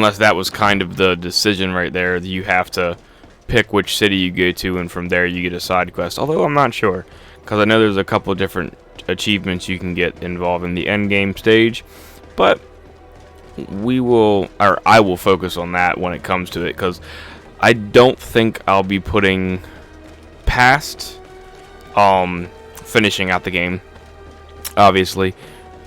Unless that was kind of the decision right there. You have to pick which city you go to, and from there you get a side quest. Although I'm not sure, because I know there's a couple different achievements you can get involved in the end game stage. But I will focus on that when it comes to it, because I don't think I'll be putting past finishing out the game, obviously,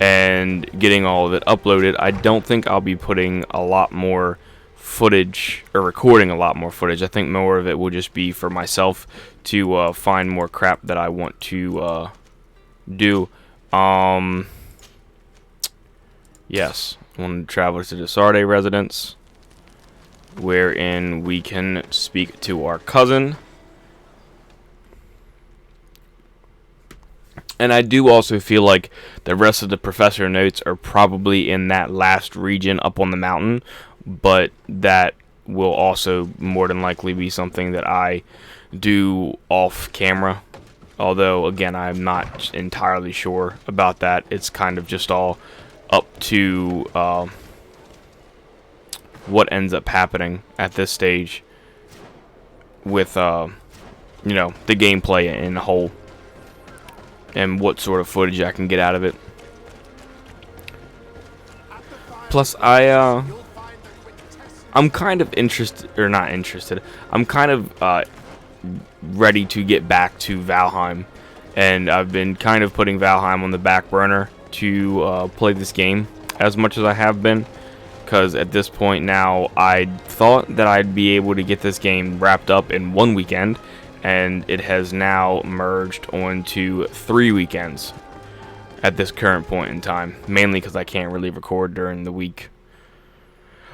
and getting all of it uploaded. I don't think I'll be putting a lot more footage or recording a lot more footage. I think more of it will just be for myself to find more crap that I want to do. Yes, I want to travel to the Sarde residence, wherein we can speak to our cousin. And I do also feel like the rest of the professor notes are probably in that last region up on the mountain, but that will also more than likely be something that I do off camera. Although, again, I'm not entirely sure about that. It's kind of just all up to what ends up happening at this stage with, the gameplay in the whole, and what sort of footage I can get out of it. Plus, I'm kind of I'm kind of ready to get back to Valheim, and I've been kind of putting Valheim on the back burner to play this game as much as I have been, because at this point now I thought that I'd be able to get this game wrapped up in one weekend, and it has now merged onto 3 weekends at this current point in time, mainly because I can't really record during the week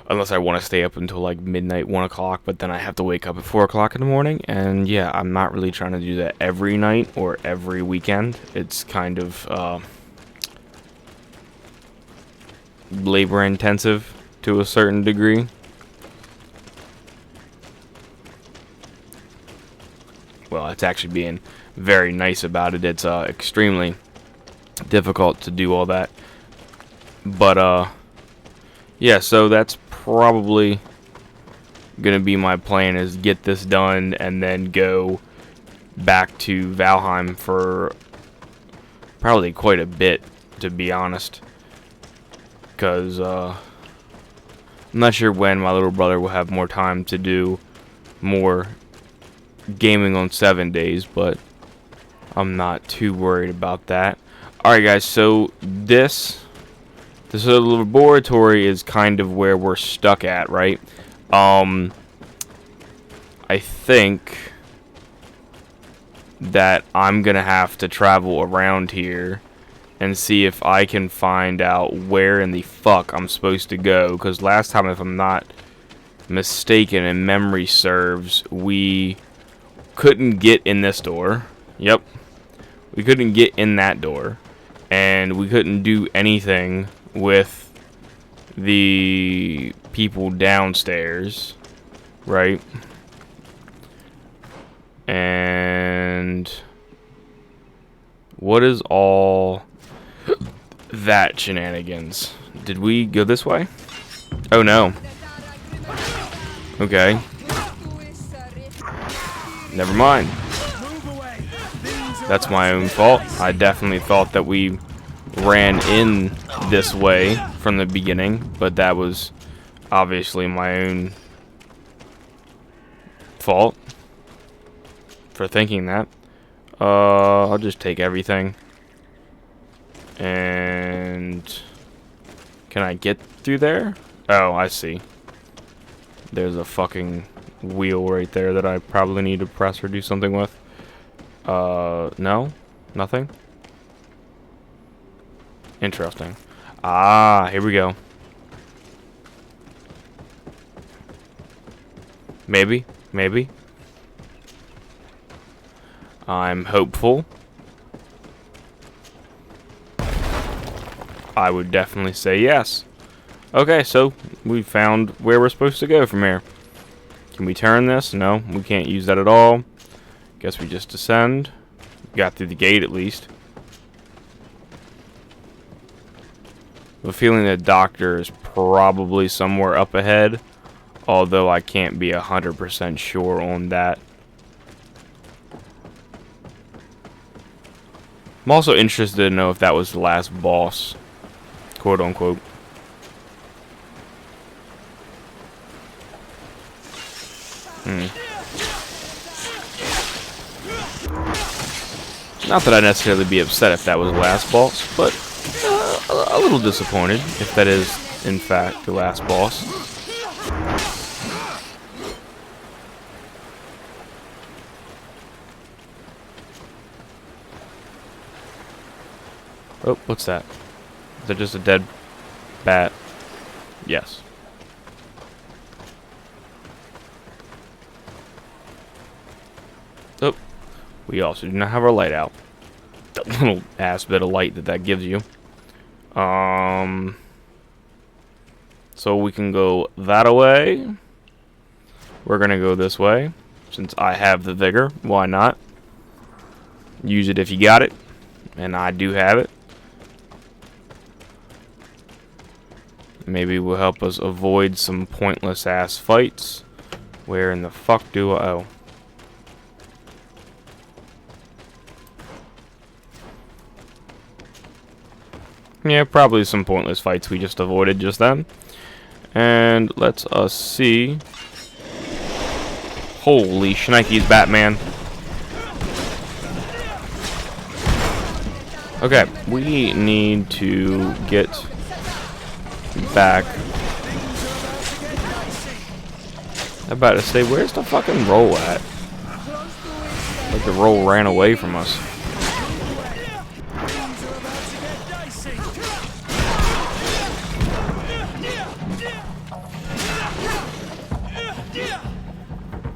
unless I want to stay up until like midnight, 1 o'clock, but then I have to wake up at 4 o'clock in the morning, and yeah, I'm not really trying to do that every night or every weekend. It's kind of labor intensive to a certain degree. Well, it's actually being very nice about it. It's extremely difficult to do all that. But yeah, so that's probably gonna be my plan, is get this done and then go back to Valheim for probably quite a bit, to be honest, because I'm not sure when my little brother will have more time to do more gaming on 7 days, but I'm not too worried about that. Alright guys, so this laboratory is kind of where we're stuck at, right? I think that I'm gonna have to travel around here and see if I can find out where in the fuck I'm supposed to go, because last time, if I'm not mistaken and memory serves, we couldn't get in this door. Yep, we couldn't get in that door, and we couldn't do anything with the people downstairs, right? And what is all that shenanigans? Did we go this way? Oh no. Okay. Never mind. That's my own fault. I definitely thought that we ran in this way from the beginning, but that was obviously my own fault for thinking that. I'll just take everything. And can I get through there? Oh, I see. There's a fucking wheel right there that I probably need to press or do something with. No? Nothing? Interesting. Ah, here we go. Maybe. Maybe. I'm hopeful. I would definitely say yes. Okay, so we found where we're supposed to go from here. Can we turn this? No, we can't use that at all. Guess we just descend. Got through the gate at least. I have a feeling the doctor is probably somewhere up ahead, although I can't be 100% sure on that. I'm also interested to know if that was the last boss, quote unquote. Not that I'd necessarily be upset if that was the last boss, but a little disappointed if that is, in fact, the last boss. Oh, what's that? Is that just a dead bat? Yes. Oh, we also do not have our light out. That little ass bit of light that gives you. So we can go that way. We're gonna go this way. Since I have the vigor, why not? Use it if you got it. And I do have it. Maybe will help us avoid some pointless ass fights. Where in the fuck do I... Oh. Yeah, probably some pointless fights we just avoided just then. And let's us see. Holy shnikes, Batman. Okay, we need to get back. I'm about to say, where's the fucking roll at? Like the roll ran away from us.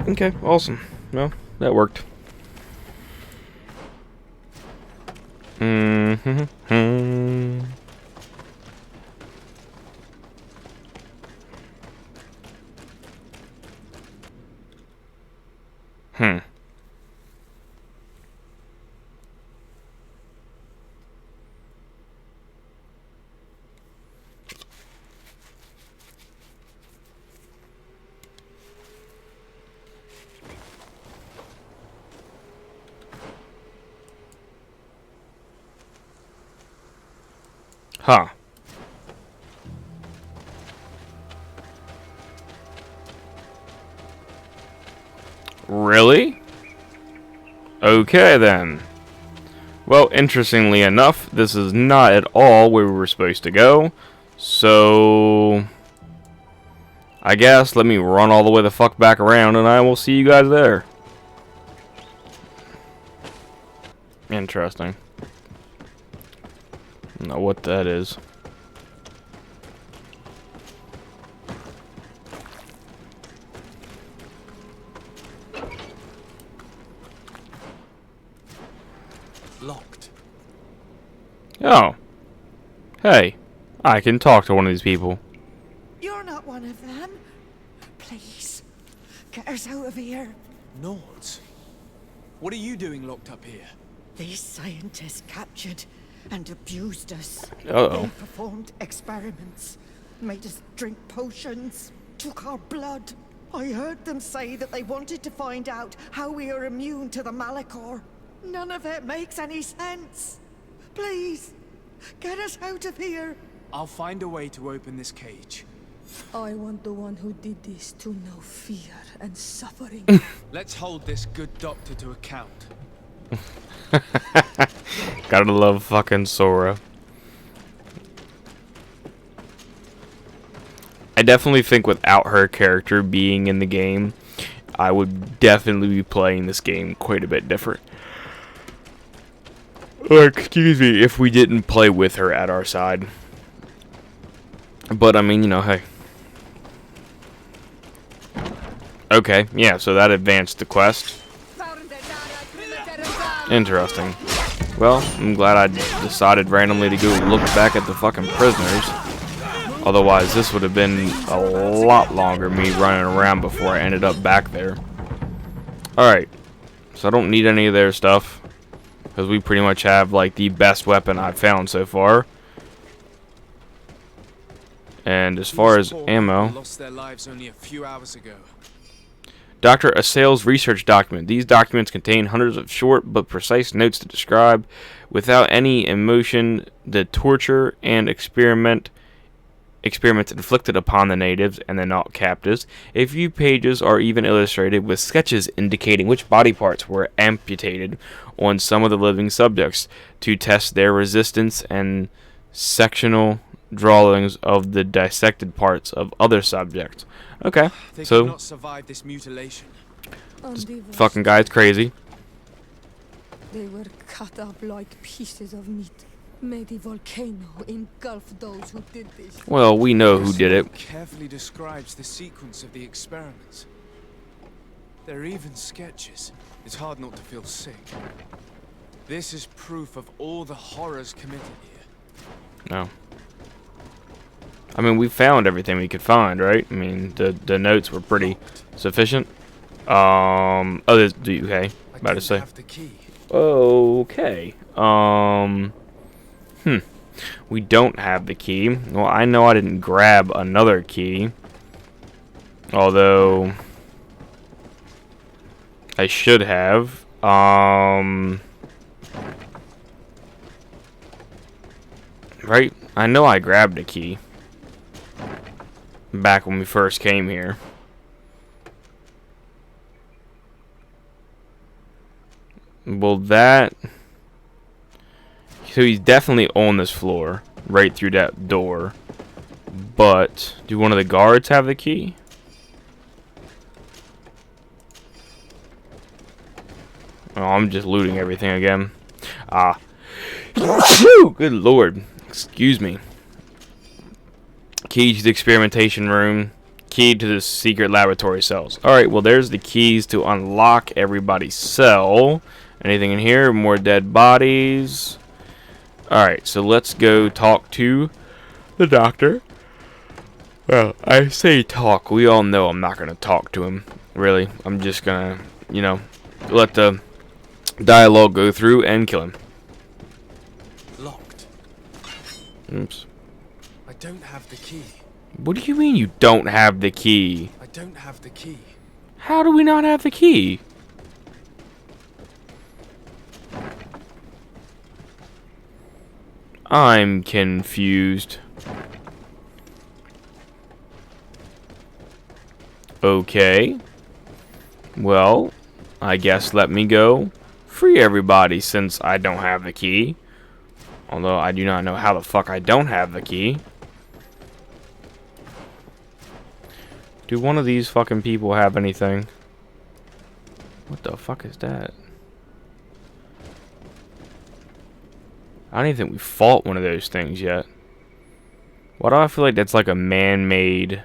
Okay, awesome. Well, that worked. Huh. Really? Okay then. Well, interestingly enough, this is not at all where we were supposed to go. So... I guess let me run all the way the fuck back around and I will see you guys there. Interesting. I don't know what that is. Locked. Oh. Hey. I can talk to one of these people. You're not one of them. Please, get us out of here. Not. What are you doing locked up here? These scientists captured and abused us. Uh-oh. They performed experiments, made us drink potions, took our blood. I heard them say that they wanted to find out how we are immune to the Malachor. None of it makes any sense. Please, get us out of here. I'll find a way to open this cage. I want the one who did this to know fear and suffering. Let's hold this good doctor to account. Gotta love fucking Sora. I definitely think without her character being in the game, I would definitely be playing this game quite a bit different. Or, excuse me, if we didn't play with her at our side. But, I mean, you know, hey. Okay, yeah, so that advanced the quest. Interesting. Well, I'm glad I decided randomly to go look back at the fucking prisoners. Otherwise, this would have been a lot longer me running around before I ended up back there. Alright, so I don't need any of their stuff. Because we pretty much have, like, the best weapon I've found so far. And as far as These poor ammo, people lost their lives only a few hours ago. Doctor Assail's research document. These documents contain hundreds of short but precise notes to describe, without any emotion, the torture and experiments inflicted upon the natives and the not captives. A few pages are even illustrated with sketches indicating which body parts were amputated on some of the living subjects to test their resistance, and sectional drawings of the dissected parts of other subjects. Okay, They so could not survive this mutilation. And the fucking worst, guy's crazy. they were cut up like pieces of meat. May the volcano engulf those who did this. Well, we know who This did it. note carefully describes the sequence of the experiments. There are even sketches. It's hard not to feel sick. This is proof of all the horrors committed here. No. I mean, we found everything we could find, right? I mean, the notes were pretty sufficient. Oh, okay. I About to don't say. have the key. Okay. We don't have the key. Well, I know I didn't grab another key. Although I should have. Right? I know I grabbed a key back when we first came here. Well, that... So he's definitely on this floor, right through that door. But, do one of the guards have the key? Oh, I'm just looting everything again. Ah. Good lord. Excuse me. Key to the experimentation room. Key to the secret laboratory cells. Alright, well there's the keys to unlock everybody's cell. Anything in here? More dead bodies. Alright, so let's go talk to the doctor. Well, I say talk. We all know I'm not going to talk to him. Really. I'm just going to, you know, let the dialogue go through and kill him. Locked. Oops. I don't have the key. What do you mean you don't have the key? I don't have the key. How do we not have the key? I'm confused. Okay. Well, I guess let me go free everybody since I don't have the key. Although I do not know how the fuck I don't have the key. Do one of these fucking people have anything? What the fuck is that? I don't even think we fought one of those things yet. Why do I feel like that's like a man-made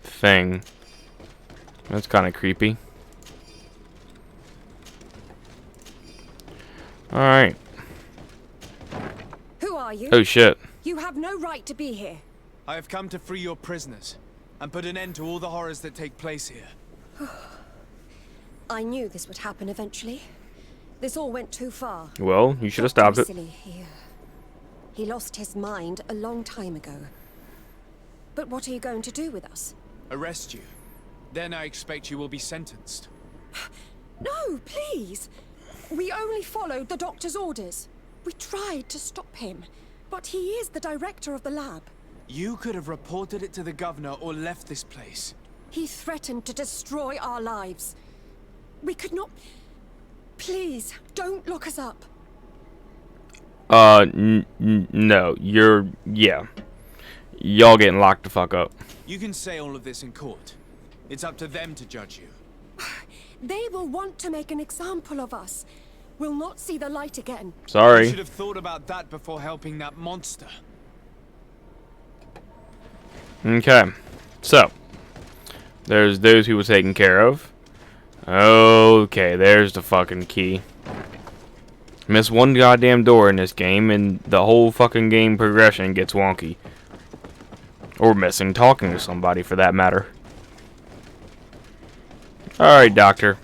thing? That's kind of creepy. Alright. Who are you? Oh shit. You have no right to be here. I have come to free your prisoners and put an end to all the horrors that take place here. I knew this would happen eventually. This all went too far. Well, you should have Dr. stopped it. Silly, he lost his mind a long time ago. But what are you going to do with us? Arrest you. Then I expect you will be sentenced. No, please. We only followed the doctor's orders. We tried to stop him, but he is the director of the lab. You could have reported it to the governor or left this place. He threatened to destroy our lives. We could not... Please, don't lock us up. No. Yeah. Y'all getting locked the fuck up. You can say all of this in court. It's up to them to judge you. They will want to make an example of us. We'll not see the light again. You Sorry. should have thought about that before helping that monster. Okay. So, there's those people taken care of. Okay, there's the fucking key. Miss one goddamn door in this game, and the whole fucking game progression gets wonky. Or missing talking to somebody, for that matter. Alright, doctor.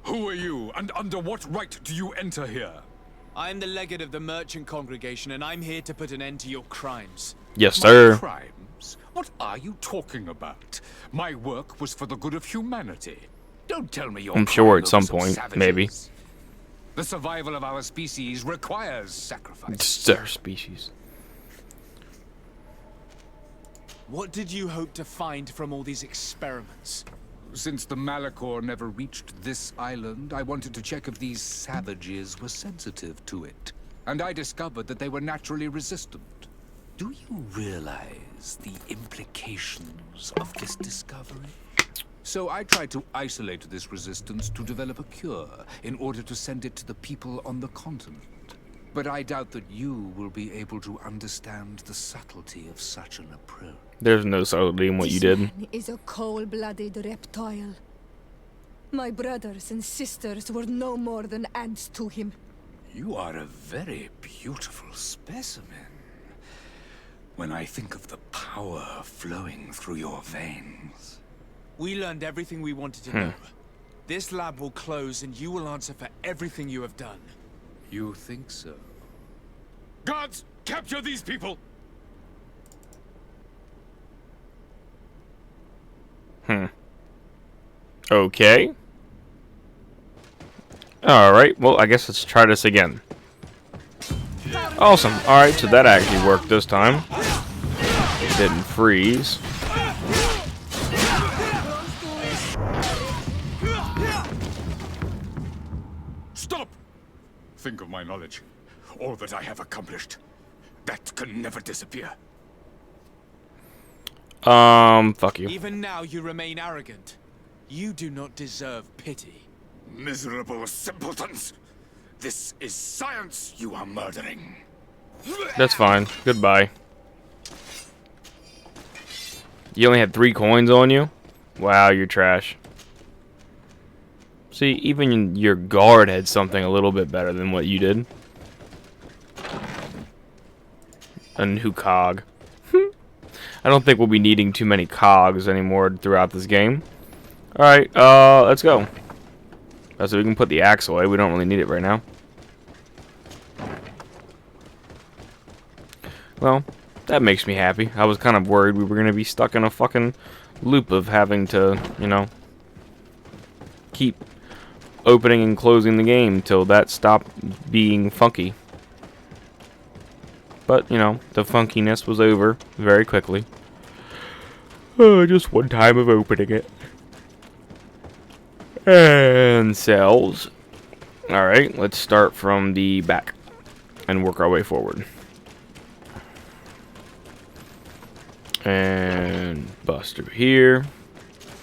Who are you, and under what right do you enter here? I'm the legate of the merchant congregation, and I'm here to put an end to your crimes. Yes, My sir. crimes? What are you talking about? My work was for the good of humanity. Don't tell me you're I'm sure crying at some over point, savages. maybe. The survival of our species requires sacrifice. Sir species. What did you hope to find from all these experiments? Since the Malachor never reached this island, I wanted to check if these savages were sensitive to it. And I discovered that they were naturally resistant. Do you realize the implications of this discovery? So I tried to isolate this resistance to develop a cure in order to send it to the people on the continent. But I doubt that you will be able to understand the subtlety of such an approach. There's no subtlety in what you This did. man is a cold-blooded reptile. My brothers and sisters were no more than ants to him. You are a very beautiful specimen. When I think of the power flowing through your veins. We learned everything we wanted to know. This lab will close, and you will answer for everything you have done. You think so? Guards, capture these people! Okay. Alright, well, I guess let's try this again. Awesome. Alright, so that actually worked this time. It didn't freeze. Stop! Think of my knowledge. All that I have accomplished. That can never disappear. Fuck you. Even now, you remain arrogant. You do not deserve pity. Miserable simpletons! This is science you are murdering. That's fine. Goodbye. You only had 3 coins on you? Wow, you're trash. See, even your guard had something a little bit better than what you did. A new cog. I don't think we'll be needing too many cogs anymore throughout this game. Alright, let's go. So we can put the axe away. We don't really need it right now. Well, that makes me happy. I was kind of worried we were going to be stuck in a fucking loop of having to, you know, keep opening and closing the game till that stopped being funky. But, you know, the funkiness was over very quickly. Just one time of opening it. And cells. Alright, let's start from the back and work our way forward. And bust over here.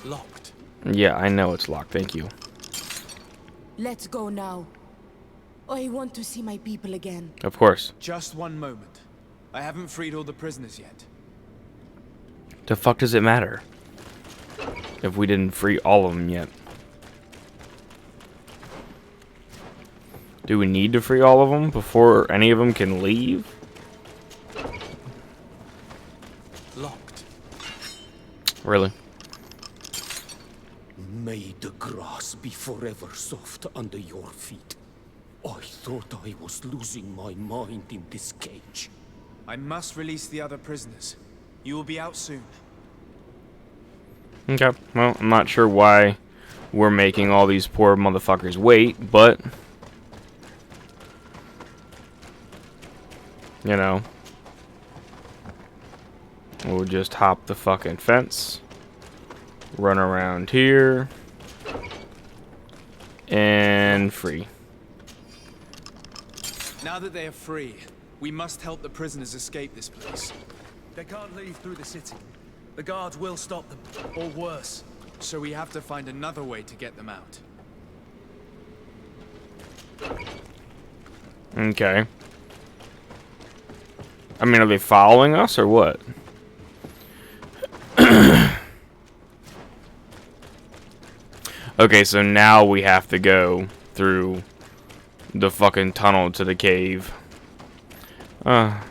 Locked. Yeah, I know it's locked. Thank you. Let's go now. I want to see my people again. Of course. Just one moment. I haven't freed all the prisoners yet. The fuck does it matter if we didn't free all of them yet? Do we need to free all of them before any of them can leave? Locked. Really? May the grass be forever soft under your feet. I thought I was losing my mind in this cage. I must release the other prisoners. You will be out soon. Okay, well, I'm not sure why we're making all these poor motherfuckers wait, but you know, we'll just hop the fucking fence, run around here, and free. Now that they are free, we must help the prisoners escape this place. They can't leave through the city. The guards will stop them, or worse. So we have to find another way to get them out. Okay. I mean, are they following us or what? Okay, so now we have to go through the fucking tunnel to the cave. Gotta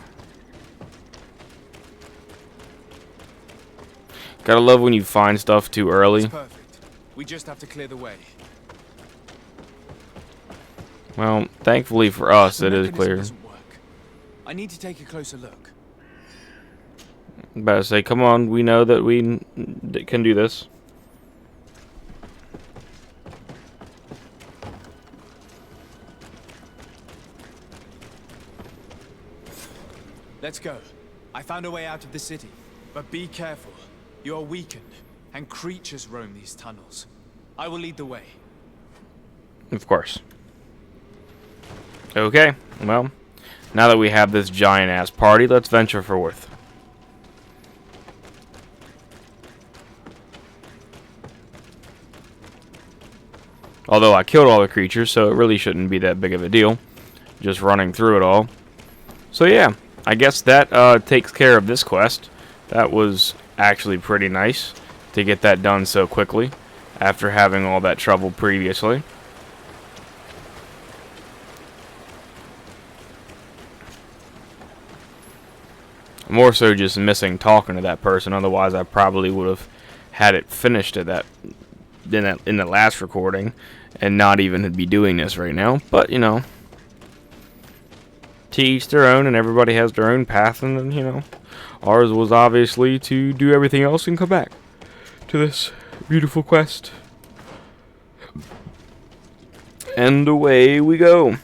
love when you find stuff too early. It's perfect. We just have to clear the way. Well, thankfully for us, The it is mechanism clear. doesn't work. I need to take a closer look. Better say, come on, we know that we can do this. Let's go. I found a way out of the city. But be careful. You are weakened, and creatures roam these tunnels. I will lead the way. Of course. Okay, well, now that we have this giant-ass party, let's venture forth. Although I killed all the creatures, so it really shouldn't be that big of a deal. Just running through it all. So yeah, I guess that takes care of this quest. That was actually pretty nice to get that done so quickly after having all that trouble previously. More so just missing talking to that person, otherwise I probably would have had it finished at that in the last recording and not even be doing this right now. But you know, to each their own, and everybody has their own path, and you know, ours was obviously to do everything else and come back to this beautiful quest. And away we go.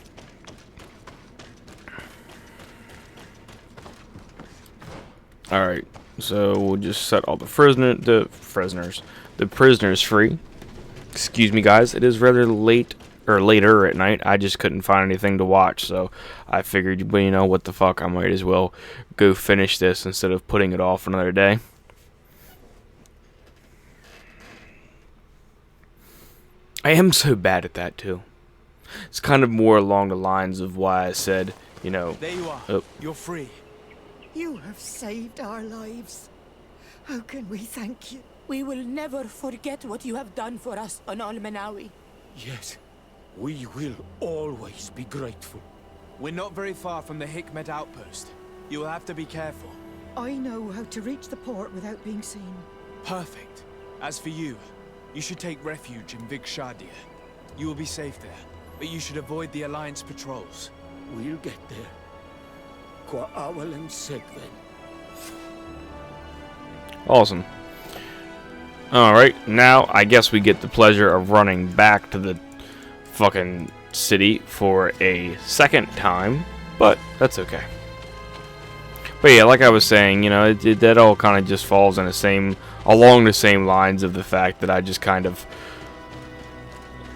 Alright, so we'll just set all the prisoners free. Excuse me, guys. It is rather late, or later at night. I just couldn't find anything to watch, so I figured, well, you know, what the fuck, I might as well go finish this instead of putting it off another day. I am so bad at that, too. It's kind of more along the lines of why I said, you know... There you are. Oh. You're free. You have saved our lives. How can we thank you? We will never forget what you have done for us on Almenawi. Yes, we will always be grateful. We're not very far from the Hikmet outpost. You will have to be careful. I know how to reach the port without being seen. Perfect. As for you, you should take refuge in Vigshadia. You will be safe there, but you should avoid the Alliance patrols. We'll get there. Qua Awalen said then. Awesome. Alright, now I guess we get the pleasure of running back to the fucking city for a second time, but that's okay. But yeah, like I was saying, you know, that all kind of just falls in along the same lines of the fact that I just kind of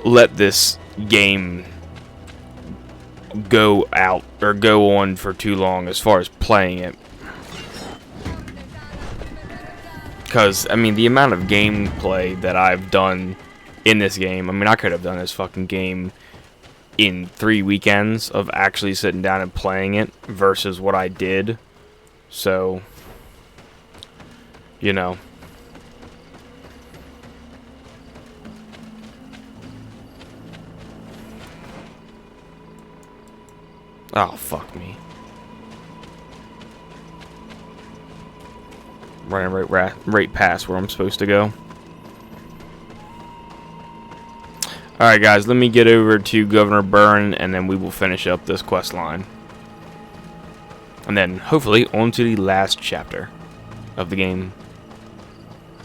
let this game go on for too long as far as playing it. Because, I mean, the amount of gameplay that I've done in this game, I mean, I could have done this fucking game in 3 weekends of actually sitting down and playing it versus what I did. So, you know. Oh, fuck me. Running right past where I'm supposed to go. Alright guys, let me get over to Governor Byrne and then we will finish up this quest line. And then hopefully on to the last chapter of the game.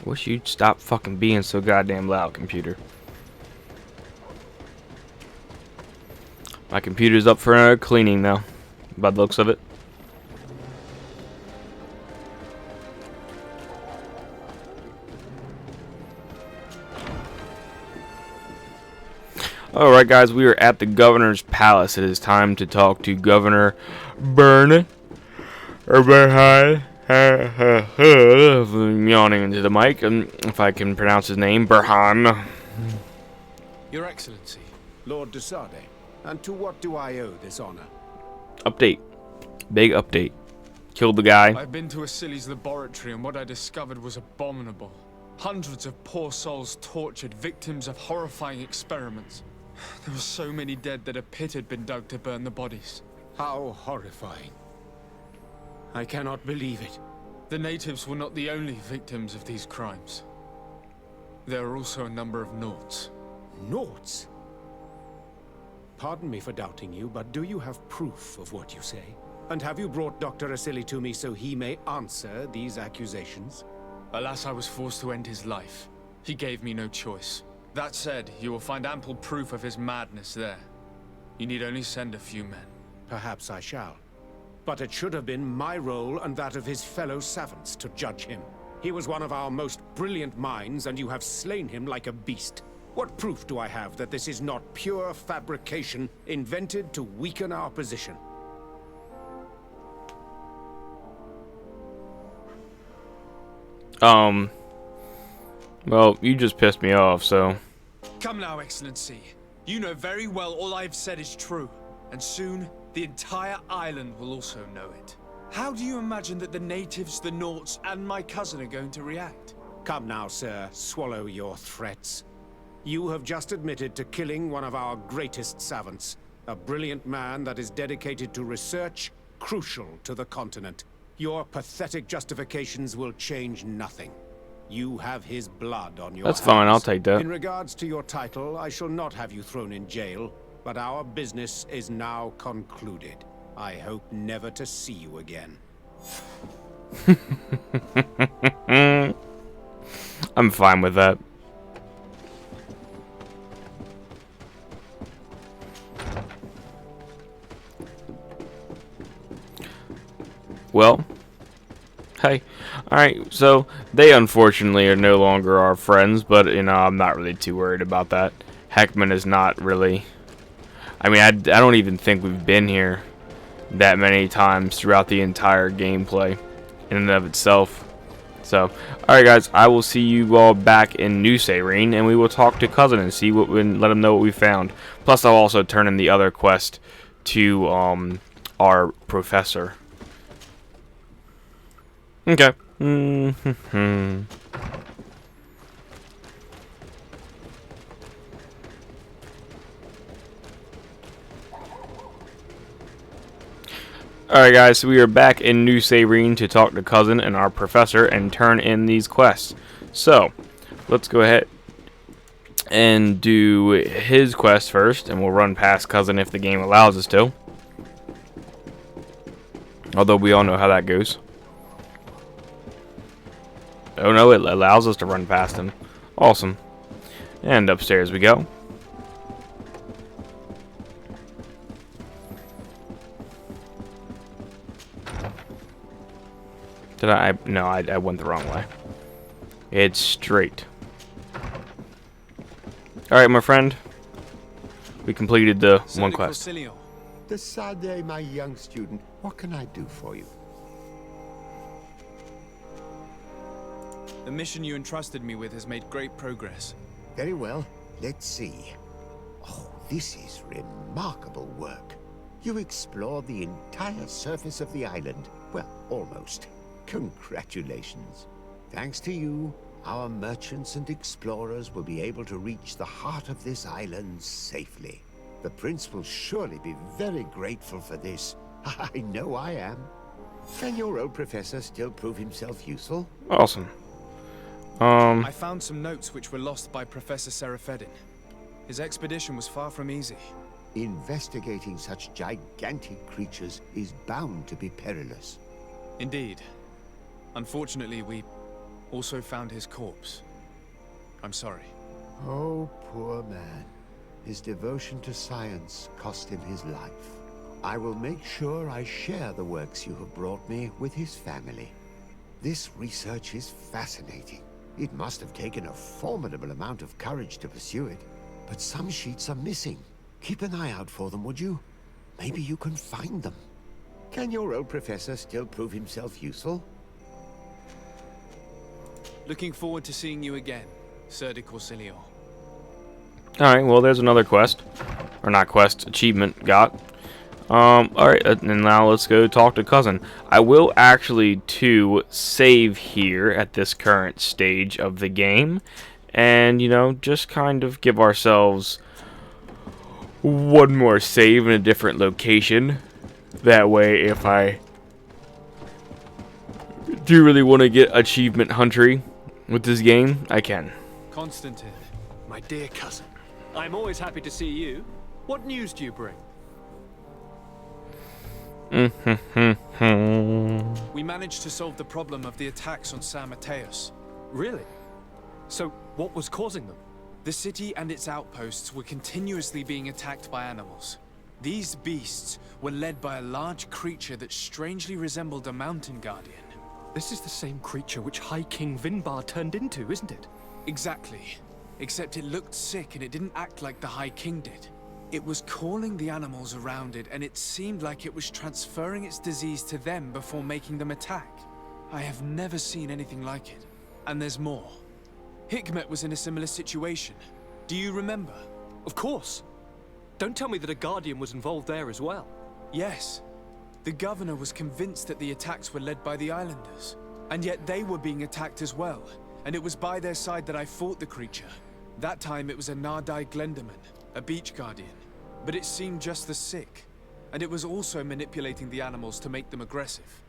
Wish you'd stop fucking being so goddamn loud, computer. My computer's up for cleaning now, by the looks of it. Alright guys, we are at the Governor's Palace. It is time to talk to Governor Byrne. Or Burhan. Yawning into the mic, if I can pronounce his name, Burhan. Your Excellency. Lord de Sade, and to what do I owe this honor? Update. Big update. Killed the guy. I've been to Asili's laboratory and what I discovered was abominable. Hundreds of poor souls tortured, victims of horrifying experiments. There were so many dead that a pit had been dug to burn the bodies. How horrifying. I cannot believe it. The natives were not the only victims of these crimes. There are also a number of Nauts. Nauts? Pardon me for doubting you, but do you have proof of what you say? And have you brought Dr. Asili to me so he may answer these accusations? Alas, I was forced to end his life. He gave me no choice. That said, you will find ample proof of his madness there. You need only send a few men. Perhaps I shall. But it should have been my role and that of his fellow savants to judge him. He was one of our most brilliant minds, and you have slain him like a beast. What proof do I have that this is not pure fabrication invented to weaken our position? Well, you just pissed me off, so... Come now, Excellency. You know very well all I have said is true. And soon, the entire island will also know it. How do you imagine that the natives, the Nauts, and my cousin are going to react? Come now, sir. Swallow your threats. You have just admitted to killing one of our greatest savants. A brilliant man that is dedicated to research, crucial to the continent. Your pathetic justifications will change nothing. You have his blood on your hands. That's fine, I'll take that. In regards to your title, I shall not have you thrown in jail, but our business is now concluded. I hope never to see you again. I'm fine with that. Well, hey, alright, so they unfortunately are no longer our friends, but, you know, I'm not really too worried about that. Heckman is not really... I mean, I don't even think we've been here that many times throughout the entire gameplay in and of itself. So, alright guys, I will see you all back in New Sayrene, and we will talk to Cousin and see what and let him know what we found. Plus, I'll also turn in the other quest to our professor. Okay. Alright guys, so we are back in New Sayrene to talk to Cousin and our professor and turn in these quests. So, let's go ahead and do his quest first, and we'll run past Cousin if the game allows us to. Although we all know how that goes. Oh no, it allows us to run past him. Awesome. And upstairs we go. Did I? No, I went the wrong way. It's straight. Alright, my friend. We completed the one quest. Decidez, my young student, what can I do for you? The mission you entrusted me with has made great progress. Very well. Let's see. Oh, this is remarkable work. You explored the entire surface of the island. Well, almost. Congratulations. Thanks to you, our merchants and explorers will be able to reach the heart of this island safely. The prince will surely be very grateful for this. I know I am. Can your old professor still prove himself useful? Awesome. I found some notes which were lost by Professor Serafedin. His expedition was far from easy. Investigating such gigantic creatures is bound to be perilous. Indeed. Unfortunately, we also found his corpse. I'm sorry. Oh, poor man. His devotion to science cost him his life. I will make sure I share the works you have brought me with his family. This research is fascinating. It must have taken a formidable amount of courage to pursue it, but some sheets are missing. Keep an eye out for them, would you? Maybe you can find them. Can your old professor still prove himself useful? Looking forward to seeing you again, Sir de Corsilion. Alright, well there's another quest. Or not quest, achievement got. Alright, and now let's go talk to Cousin. I will actually, too, save here at this current stage of the game. And, you know, just kind of give ourselves one more save in a different location. That way, if I do really want to get achievement huntery with this game, I can. Constantine. My dear cousin, I'm always happy to see you. What news do you bring? We managed to solve the problem of the attacks on San Mateus. Really? So, what was causing them? The city and its outposts were continuously being attacked by animals. These beasts were led by a large creature that strangely resembled a mountain guardian. This is the same creature which High King Vinbar turned into, isn't it? Exactly. Except it looked sick and it didn't act like the High King did. It was calling the animals around it, and it seemed like it was transferring its disease to them before making them attack. I have never seen anything like it. And there's more. Hikmet was in a similar situation. Do you remember? Of course. Don't tell me that a Guardian was involved there as well. Yes. The governor was convinced that the attacks were led by the islanders. And yet they were being attacked as well. And it was by their side that I fought the creature. That time it was a Nardai Glenderman, a beach guardian. But it seemed just as sick. And it was also manipulating the animals to make them aggressive.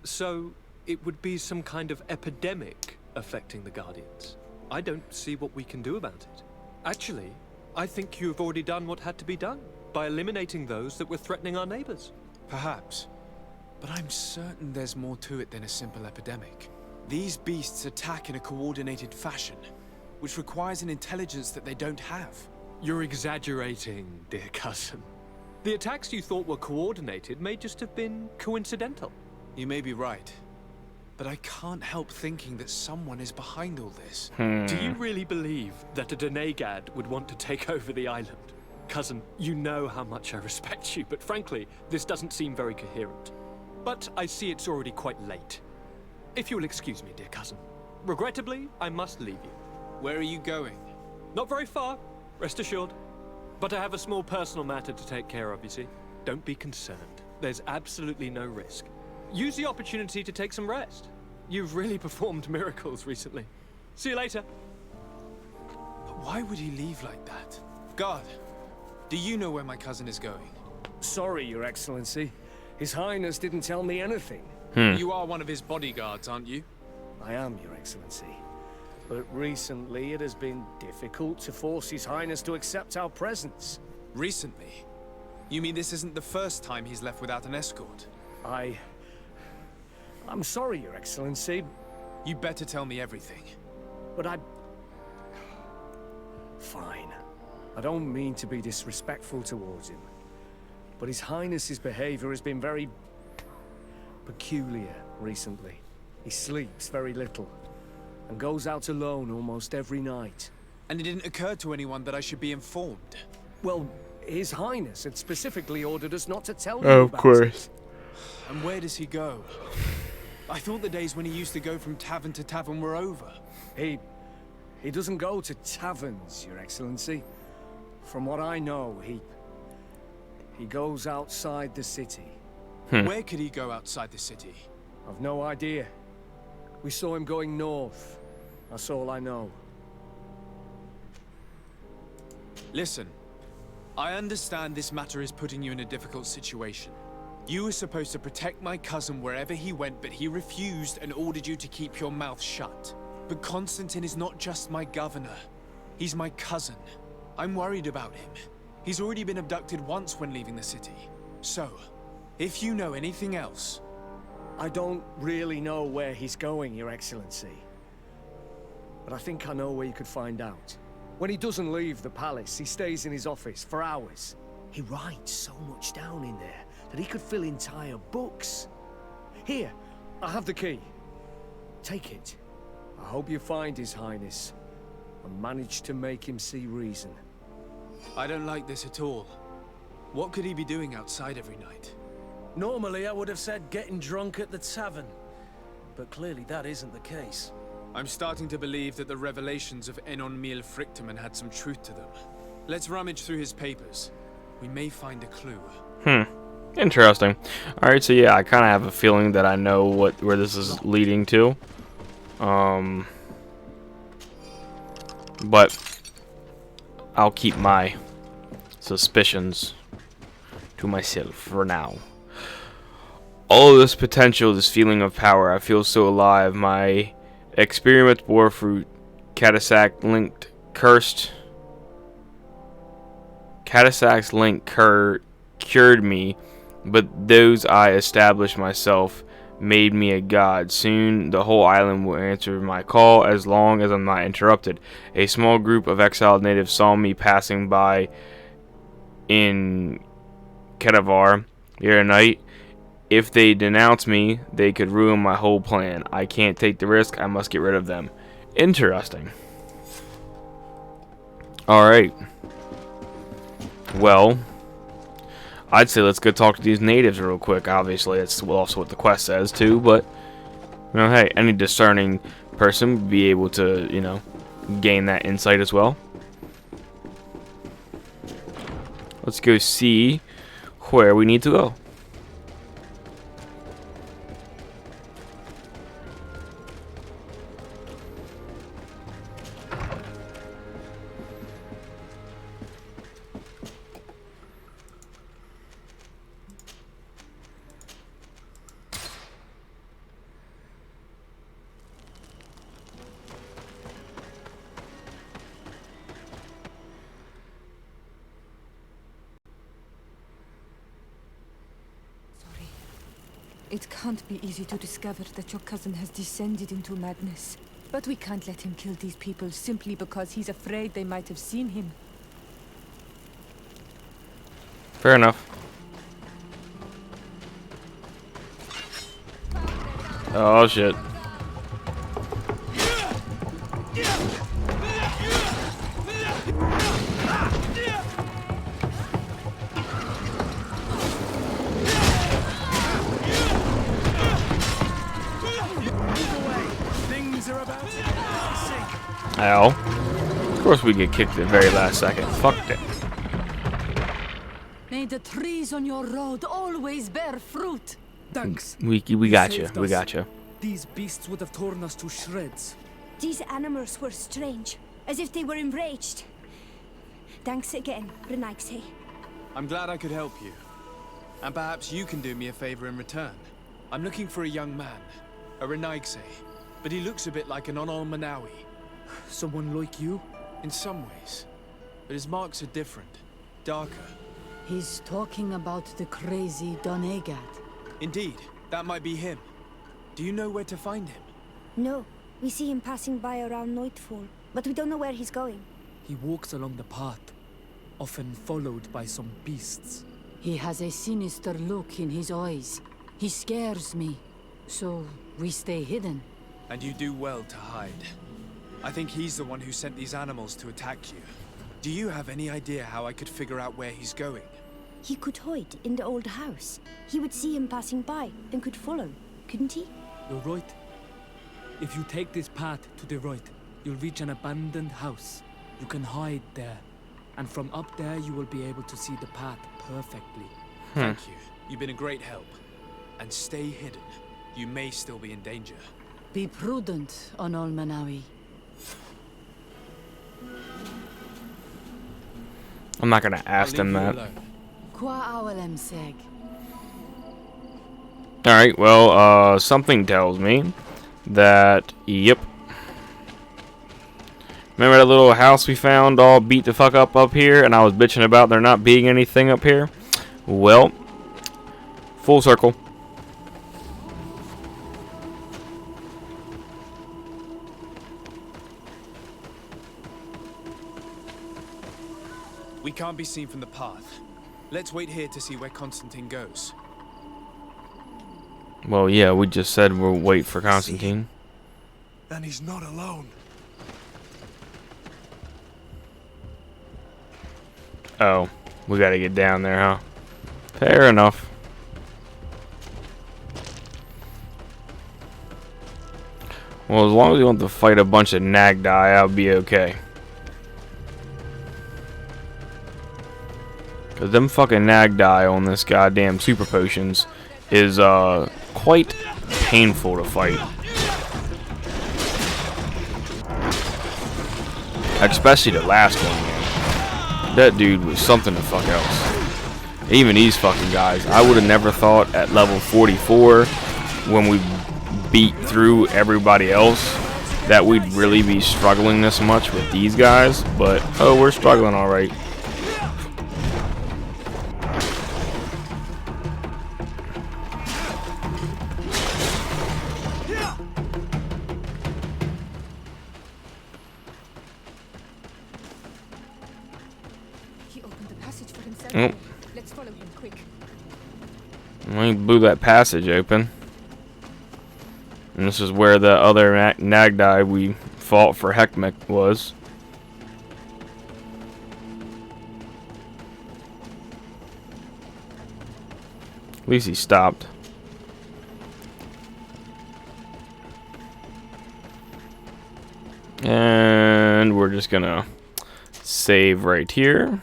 So, it would be some kind of epidemic affecting the Guardians. I don't see what we can do about it. Actually, I think you have already done what had to be done, by eliminating those that were threatening our neighbors. Perhaps. But I'm certain there's more to it than a simple epidemic. These beasts attack in a coordinated fashion, which requires an intelligence that they don't have. You're exaggerating, dear cousin. The attacks you thought were coordinated may just have been coincidental. You may be right. But I can't help thinking that someone is behind all this. Do you really believe that a Denegad would want to take over the island? Cousin, you know how much I respect you, but frankly, this doesn't seem very coherent. But I see it's already quite late. If you'll excuse me, dear cousin. Regrettably, I must leave you. Where are you going? Not very far, rest assured. But I have a small personal matter to take care of, you see. Don't be concerned. There's absolutely no risk. Use the opportunity to take some rest. You've really performed miracles recently. See you later. But why would he leave like that? Guard, do you know where my cousin is going? Sorry, Your Excellency. His Highness didn't tell me anything. You are one of his bodyguards, aren't you? I am, Your Excellency. But recently it has been difficult to force His Highness to accept our presence. Recently? You mean this isn't the first time he's left without an escort? I'm sorry, Your Excellency. You better tell me everything. But Fine. I don't mean to be disrespectful towards him. But His Highness's behavior has been very peculiar recently. He sleeps very little and goes out alone almost every night. And it didn't occur to anyone that I should be informed? Well, His Highness had specifically ordered us not to tell you Of about course. it. And where does he go? I thought the days when he used to go from tavern to tavern were over. He doesn't go to taverns, Your Excellency. From what I know, he goes outside the city. Where could he go outside the city? I've no idea. We saw him going north. That's all I know. Listen, I understand this matter is putting you in a difficult situation. You were supposed to protect my cousin wherever he went, but he refused and ordered you to keep your mouth shut. But Constantine is not just my governor. He's my cousin. I'm worried about him. He's already been abducted once when leaving the city. So, if you know anything else... I don't really know where he's going, Your Excellency. But I think I know where you could find out. When he doesn't leave the palace, he stays in his office for hours. He writes so much down in there that he could fill entire books. Here, I have the key. Take it. I hope you find His Highness and manage to make him see reason. I don't like this at all. What could he be doing outside every night? Normally I would have said getting drunk at the tavern. But clearly that isn't the case. I'm starting to believe that the revelations of Enon Mil Frictamen had some truth to them. Let's rummage through his papers. We may find a clue. Interesting. Alright, so yeah, I kind of have a feeling that I know where this is leading to. But I'll keep my suspicions to myself for now. All of this potential, this feeling of power, I feel so alive. My experiment bore fruit. Catasac linked, cursed. Catasac's link cured me, but those I established myself made me a god. Soon the whole island will answer my call as long as I'm not interrupted. A small group of exiled natives saw me passing by in Kadavar the other night. If they denounce me, they could ruin my whole plan. I can't take the risk. I must get rid of them. Interesting. Alright. Well, I'd say let's go talk to these natives real quick. Obviously, that's also what the quest says too, but you know, hey, any discerning person would be able to, you know, gain that insight as well. Let's go see where we need to go. It can't be easy to discover that your cousin has descended into madness. But we can't let him kill these people simply because he's afraid they might have seen him. Fair enough. Oh shit. Ow. Of course we get kicked at the very last second. Fuck it. May the trees on your road always bear fruit. Thanks. We got you. We got you. These beasts would have torn us to shreds. These animals were strange, as if they were enraged. Thanks again, Renaigse. I'm glad I could help you. And perhaps you can do me a favor in return. I'm looking for a young man, a Renaigse, but he looks a bit like an Onol Manawi. Someone like you? In some ways. But his marks are different, darker. He's talking about the crazy Donegad. Indeed, that might be him. Do you know where to find him? No, we see him passing by around nightfall, but we don't know where he's going. He walks along the path, often followed by some beasts. He has a sinister look in his eyes. He scares me, so we stay hidden. And you do well to hide. I think he's the one who sent these animals to attack you. Do you have any idea how I could figure out where he's going? He could hide in the old house. He would see him passing by and could follow, couldn't he? You're right. If you take this path to the right, you'll reach an abandoned house. You can hide there. And from up there, you will be able to see the path perfectly. Thank you. You've been a great help. And stay hidden. You may still be in danger. Be prudent, Onol Manawi. I'm not gonna ask them that. Alright, well, something tells me that, yep. Remember that little house we found all beat the fuck up here, and I was bitching about there not being anything up here? Well, full circle. We can't be seen from the path. Let's wait here to see where Constantine goes. Well, yeah, we just said we'll wait for Constantine. Then he's not alone. Oh, we gotta get down there, huh? Fair enough. Well, as long as we want to fight a bunch of Nagdai, I'll be okay. Cause them fucking Nagdai on this goddamn super potions is quite painful to fight. Especially the last one, man. That dude was something the fuck else. Even these fucking guys. I would have never thought at level 44, when we beat through everybody else, that we'd really be struggling this much with these guys. But, oh, we're struggling alright. quick. We blew that passage open. And this is where the other Nagdai we fought for Heckmech was. At least he stopped. And we're just gonna save right here.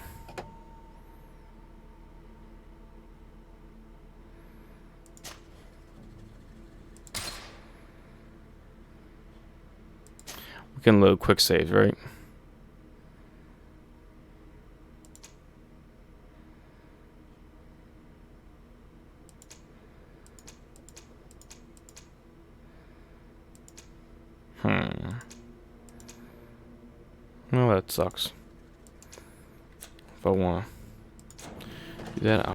We can load quick saves, right? Well, that sucks. If I want to do that,